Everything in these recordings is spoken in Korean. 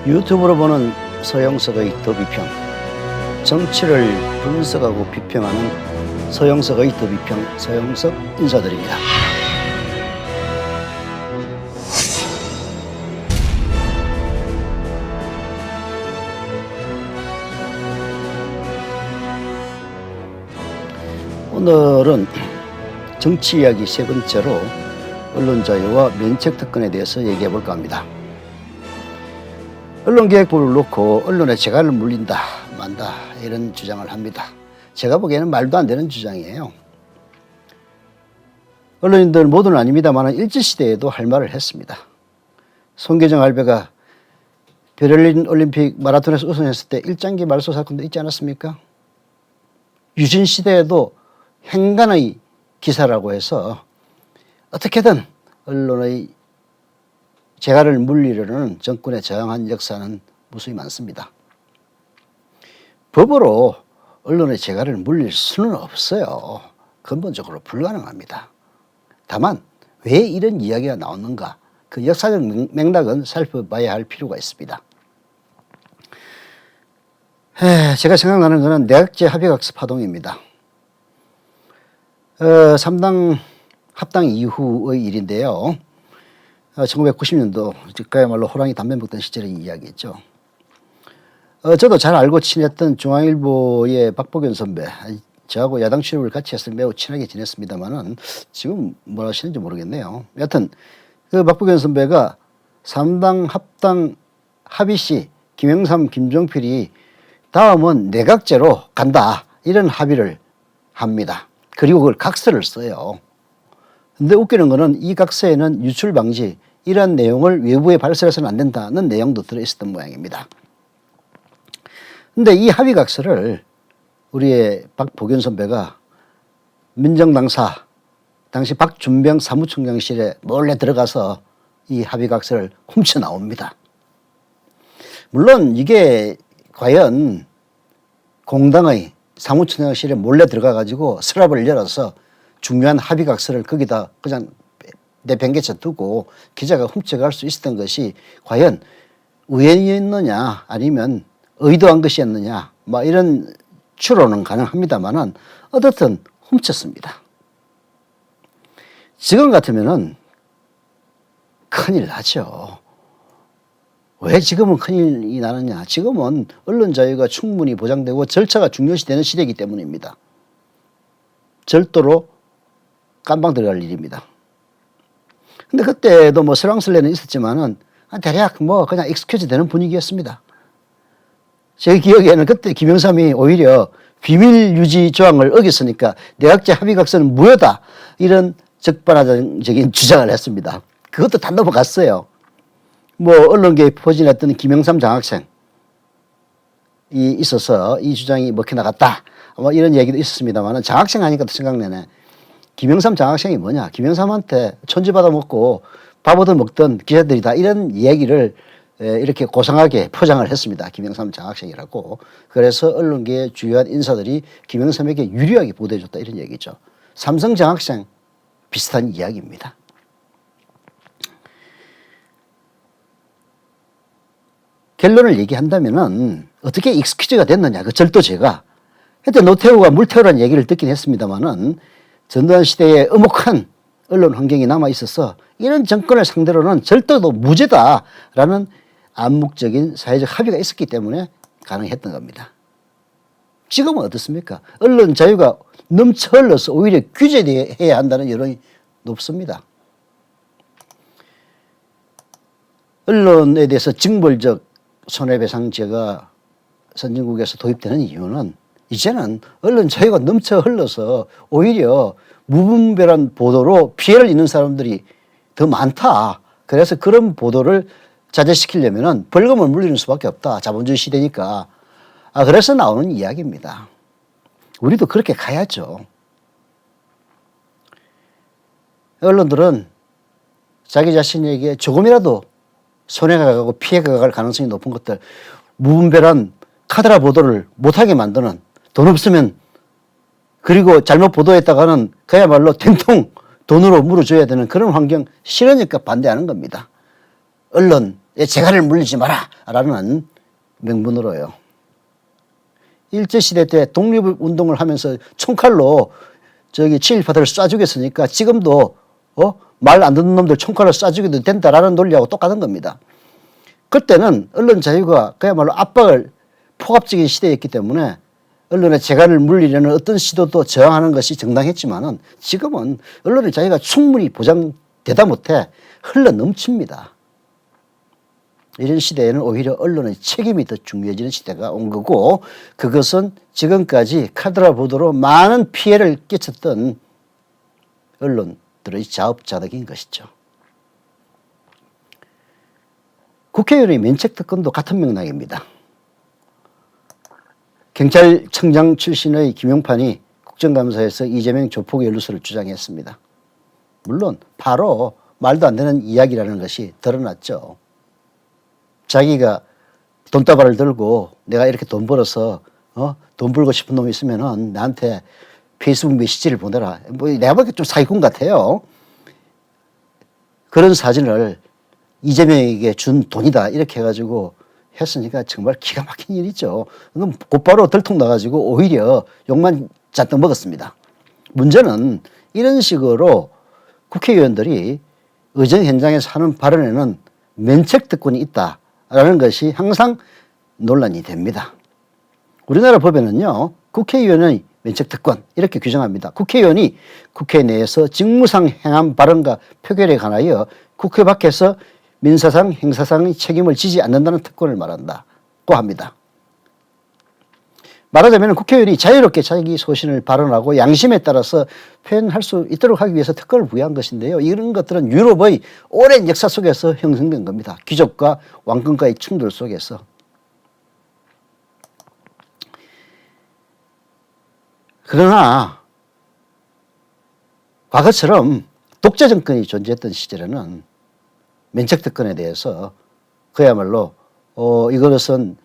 유튜브로 보는 서영석의 더비평, 정치를 분석하고 비평하는 서영석의 더비평, 서영석 인사드립니다. 오늘은 정치 이야기 세 번째로 언론 자유와 면책 특권에 대해서 얘기해 볼까 합니다. 언론개혁법을 놓고 언론에 재갈을 물린다, 만다 이런 주장을 합니다. 제가 보기에는 말도 안 되는 주장이에요. 언론인들 모두는 아닙니다만 일제시대에도 할 말을 했습니다. 손계정 할배가 베를린 올림픽 마라톤에서 우승했을 때 일장기 말소 사건도 있지 않았습니까? 유신 시대에도 행간의 기사라고 해서 어떻게든 언론의 재갈을 물리려는 정권에 저항한 역사는 무수히 많습니다. 법으로 언론의 재갈을 물릴 수는 없어요. 근본적으로 불가능합니다. 다만 왜 이런 이야기가 나오는가, 그 역사적 맥락은 살펴봐야 할 필요가 있습니다. 제가 생각나는 것은 내각제 합의각서 파동입니다. 3당 합당 이후의 일인데요. 1990년도 그야말로 호랑이 담배 먹던 시절의 이야기죠. 저도 잘 알고 친했던 중앙일보의 박보균 선배, 저하고 야당 출입을 같이 해서 매우 친하게 지냈습니다만은 지금 뭘 하시는지 모르겠네요. 여하튼 그 박보균 선배가 3당 합당 합의 시 김영삼, 김종필이 다음은 내각제로 간다 이런 합의를 합니다. 그리고 그걸 각서를 써요. 근데 웃기는 거는 이 각서에는 유출 방지 이런 내용을 외부에 발설해서는 안 된다는 내용도 들어있었던 모양입니다. 근데 이 합의 각서를 우리의 박보균 선배가 민정당사 당시 박준병 사무총장실에 몰래 들어가서 이 합의 각서를 훔쳐 나옵니다. 물론 이게 과연 공당의 사무총장실에 몰래 들어가 가지고 서랍을 열어서 중요한 합의 각서를 거기다 그냥 내팽개쳐 두고 기자가 훔쳐갈 수 있었던 것이 과연 우연이었느냐 아니면 의도한 것이었느냐 뭐 이런 추론은 가능합니다만은 어떻든 훔쳤습니다. 지금 같으면은 큰일 나죠. 왜 지금은 큰일이 나느냐? 지금은 언론 자유가 충분히 보장되고 절차가 중요시되는 시대이기 때문입니다. 절도로 깜방 들어갈 일입니다. 근데 그때도 뭐 설왕설래는 있었지만은 대략 뭐 그냥 익스큐즈 되는 분위기였습니다. 제 기억에는 그때 김영삼이 오히려 비밀 유지 조항을 어겼으니까 내각제 합의각서는 무효다 이런 적반하장적인 주장을 했습니다. 그것도 다 넘어갔어요. 뭐 언론계에 포진했던 김영삼 장학생이 있어서 이 주장이 먹혀나갔다 뭐 이런 얘기도 있었습니다만 장학생 하니까 또 생각나네. 김영삼 장학생이 뭐냐, 김영삼한테 천지받아 먹고 밥 얻어 먹던 기자들이다 이런 얘기를 이렇게 고상하게 포장을 했습니다. 김영삼 장학생이라고. 그래서 언론계의 주요한 인사들이 김영삼에게 유리하게 보도해줬다 이런 얘기죠. 삼성 장학생 비슷한 이야기입니다. 결론을 얘기한다면은 어떻게 익스큐즈가 됐느냐, 그 절도죄가. 그때 노태우가 물태우라는 얘기를 듣긴 했습니다만은 전두환 시대에 엄혹한 언론 환경이 남아 있어서 이런 정권을 상대로는 절도도 무죄다라는 암묵적인 사회적 합의가 있었기 때문에 가능했던 겁니다. 지금은 어떻습니까? 언론 자유가 넘쳐 흘러서 오히려 규제해야 한다는 여론이 높습니다. 언론에 대해서 징벌적 손해배상제가 선진국에서 도입되는 이유는 이제는 언론 자유가 넘쳐 흘러서 오히려 무분별한 보도로 피해를 입는 사람들이 더 많다. 그래서 그런 보도를 자제시키려면 벌금을 물리는 수밖에 없다. 자본주의 시대니까. 그래서 나오는 이야기입니다. 우리도 그렇게 가야죠. 언론들은 자기 자신에게 조금이라도 손해가 가고 피해가 갈 가능성이 높은 것들, 무분별한 카드라 보도를 못하게 만드는, 돈 없으면 그리고 잘못 보도했다가는 그야말로 된통 돈으로 물어줘야 되는 그런 환경 싫으니까 반대하는 겁니다. 언론 재갈을 물리지 마라 라는 명분으로요. 일제시대 때 독립운동을 하면서 총칼로 친일파들을 쏴 죽였으니까 지금도 말 안 듣는 놈들 총칼로 쏴 죽여도 된다라는 논리하고 똑같은 겁니다. 그때는 언론 자유가 그야말로 압박을 폭압적인 시대였기 때문에 언론의 재갈을 물리려는 어떤 시도도 저항하는 것이 정당했지만은 지금은 언론의 자유가 충분히 보장되다 못해 흘러 넘칩니다. 이런 시대에는 오히려 언론의 책임이 더 중요해지는 시대가 온 거고, 그것은 지금까지 카드라 보도로 많은 피해를 끼쳤던 언론들의 자업자득인 것이죠. 국회의원의 면책특권도 같은 맥락입니다. 경찰청장 출신의 김용판이 국정감사에서 이재명 조폭 연루설을 주장했습니다. 물론 바로 말도 안 되는 이야기라는 것이 드러났죠. 자기가 돈다발을 들고 내가 이렇게 돈 벌어서 돈 벌고 싶은 놈이 있으면은 나한테 페이스북 메시지를 보내라. 내가 보기엔 좀 사기꾼 같아요. 그런 사진을 이재명에게 준 돈이다 이렇게 해가지고 했으니까 정말 기가 막힌 일이죠. 그럼 곧바로 들통 나가지고 오히려 욕만 잔뜩 먹었습니다. 문제는 이런 식으로 국회의원들이 의정 현장에서 하는 발언에는 면책특권이 있다라는 것이 항상 논란이 됩니다. 우리나라 법에는요, 국회의원의 면책특권 이렇게 규정합니다. 국회의원이 국회 내에서 직무상 행한 발언과 표결에 관하여 국회 밖에서 민사상 행사상의 책임을 지지 않는다는 특권을 말한다고 합니다. 말하자면 국회의원이 자유롭게 자기 소신을 발언하고 양심에 따라서 표현할 수 있도록 하기 위해서 특권을 부여한 것인데요. 이런 것들은 유럽의 오랜 역사 속에서 형성된 겁니다. 귀족과 왕권과의 충돌 속에서. 그러나 과거처럼 독재 정권이 존재했던 시절에는 면책특권에 대해서 그야말로 이것은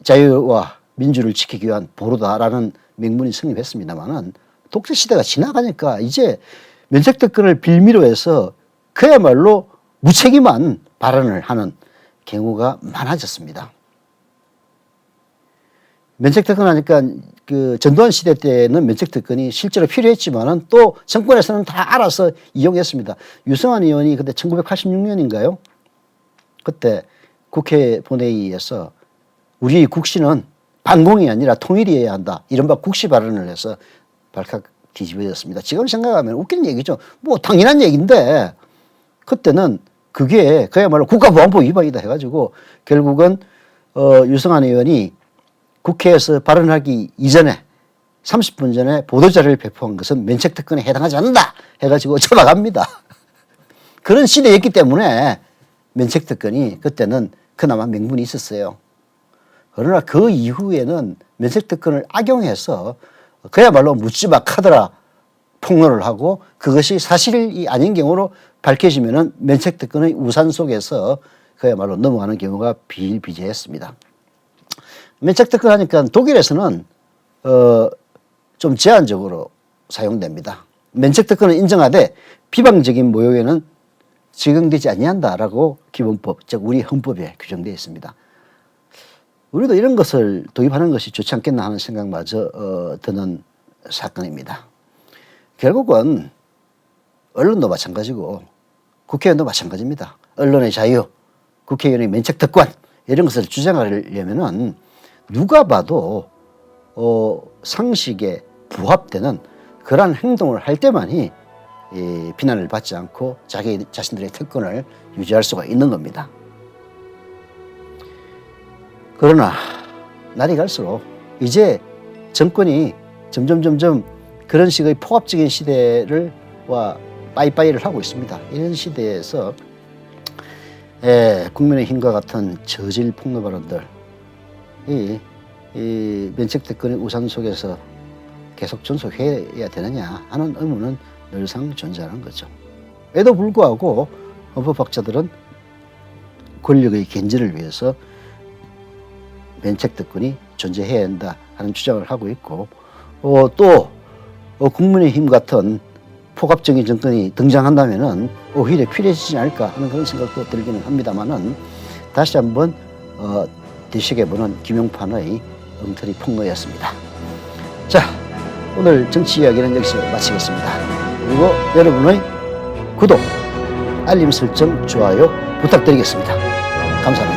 자유와 민주를 지키기 위한 보루다라는 명분이 성립했습니다만은 독재 시대가 지나가니까 이제 면책특권을 빌미로 해서 그야말로 무책임한 발언을 하는 경우가 많아졌습니다. 면책특권 하니까 그 전두환 시대 때는 면책특권이 실제로 필요했지만은 또 정권에서는 다 알아서 이용했습니다. 유승환 의원이 그때 1986년인가요? 그때 국회 본회의에서 우리 국시는 반공이 아니라 통일이어야 한다. 이른바 국시 발언을 해서 발칵 뒤집어졌습니다. 지금 생각하면 웃기는 얘기죠. 뭐 당연한 얘기인데 그때는 그게 그야말로 국가보안법 위반이다 해가지고 결국은 유승환 의원이 국회에서 발언하기 이전에 30분 전에 보도자료를 배포한 것은 면책특권에 해당하지 않는다 해가지고 처박합니다. 그런 시대였기 때문에 면책특권이 그때는 그나마 명분이 있었어요. 그러나 그 이후에는 면책특권을 악용해서 그야말로 묻지마 카더라 폭로를 하고 그것이 사실이 아닌 경우로 밝혀지면은 면책특권의 우산 속에서 그야말로 넘어가는 경우가 비일비재했습니다. 면책특권 하니까 독일에서는 좀 제한적으로 사용됩니다. 면책특권을 인정하되 비방적인 모욕에는 적용되지 아니한다라고 기본법, 즉 우리 헌법에 규정되어 있습니다. 우리도 이런 것을 도입하는 것이 좋지 않겠나 하는 생각마저 드는 사건입니다. 결국은 언론도 마찬가지고 국회의원도 마찬가지입니다. 언론의 자유, 국회의원의 면책특권 이런 것을 주장하려면은 누가 봐도 상식에 부합되는 그러한 행동을 할 때만이 비난을 받지 않고 자기 자신들의 특권을 유지할 수가 있는 겁니다. 그러나 날이 갈수록 이제 정권이 점점 그런 식의 포압적인 시대를 빠이빠이를 하고 있습니다. 이런 시대에서 국민의힘과 같은 저질 폭로 발언들 이 면책특권의 우산 속에서 계속 존속해야 되느냐 하는 의문은 늘상 존재하는 거죠. 에도 불구하고 헌법학자들은 권력의 견제를 위해서 면책특권이 존재해야 한다 하는 주장을 하고 있고 또 국민의힘 같은 폭압적인 정권이 등장한다면은 오히려 필요해지지 않을까 하는 그런 생각도 들기는 합니다만은 다시 한번 되새겨보는 김용판의 엉터리 폭로였습니다. 자, 오늘 정치 이야기는 여기서 마치겠습니다. 그리고 여러분의 구독, 알림 설정, 좋아요 부탁드리겠습니다. 감사합니다.